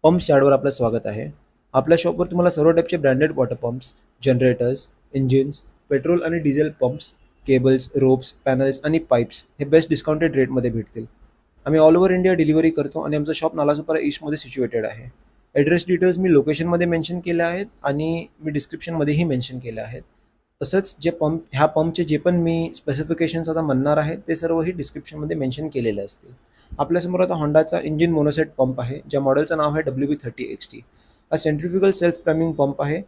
Pumps यार्डवर आपलं स्वागत आहे. आपल्या शॉपवर तुम्हाला सर्व टाईपचे branded water pumps, generators, engines, petrol आणि diesel pumps, cables, ropes, panels आणि पाईप्स हे बेस्ट डिस्काउंटेड रेटमध्ये भेटतील. आम्ही ऑल ओव्हर इंडिया डिलिव्हरी करतो आणि आमचं शॉप नालासोपारा ईस्टमध्ये सिच्युएटेड आहे. ॲड्रेस डिटेल्स मी लोकेशनमध्ये मेन्शन केले आहेत आणि मी डिस्क्रिप्शनमध्येही मेन्शन केले आहेत. तसंच ह्या पंपचे जे पण मी स्पेसिफिकेशन्स आता म्हणणार आहे ते सर्वही डिस्क्रिप्शनमध्ये मेन्शन केलेले असतील. आपल्यासमोर आता होंडाचा इंजिन मोनोसेट पंप आहे, ज्या मॉडेलचं नाव आहे WB30XT. हा सेंट्रिफ्युगल सेल्फ प्राइमिंग पंप आहे,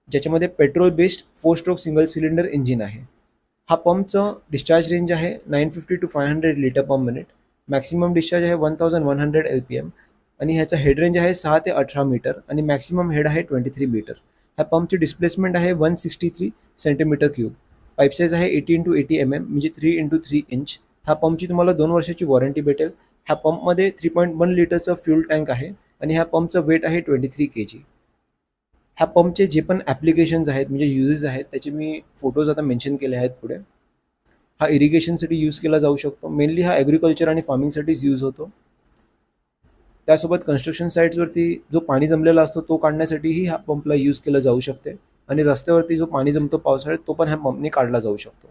ज्याच्यामध्ये petrol based 4 stroke single cylinder engine आहे. हा पंपचं डिस्चार्ज रेंज आहे 950 to 500 litre per minute. Maximum discharge आहे 1100 LPM आणि ह्याचा हेड रेंज आहे 6 ते 18 मीटर आणि मॅक्सिमम हेड आहे 23 मीटर. ह्या पंपची डिस्प्लेसमेंट आहे 163 सेंटीमीटर क्यूब. पाईप साईज आहे 80 x 80 mm म्हणजे 3 x 3 इंच. ह्या पंपची तुम्हाला 2 वर्षाची वॉरंटी भेटेल. ह्या पंपमध्ये 3.1 लिटरचं फ्यूल टँक आहे आणि ह्या पंपचं वेट आहे 23 kg. ह्या पंपचे जे पण ॲप्लिकेशन्स आहेत म्हणजे युजेस आहेत त्याचे मी फोटोज आता मेन्शन केले आहेत पुढे. हा इरिगेशनसाठी यूज केला जाऊ शकतो. मेनली हा ॲग्रिकल्चर आणि फार्मिंगसाठीच यूज होतो. त्यासोबत कन्स्ट्रक्शन साईट्सवरती जो पाणी जमलेला असतो तो काढण्यासाठीही ह्या पंपला यूज केलं जाऊ शकते आणि रस्त्यावरती जो पाणी जमतो पावसाळ्यात तो पण ह्या पंपने काढला जाऊ शकतो.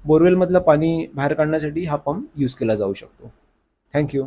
बोरवेलमधलं पाणी बाहेर काढण्यासाठी हा पंप यूज केला जाऊ शकतो. थँक्यू.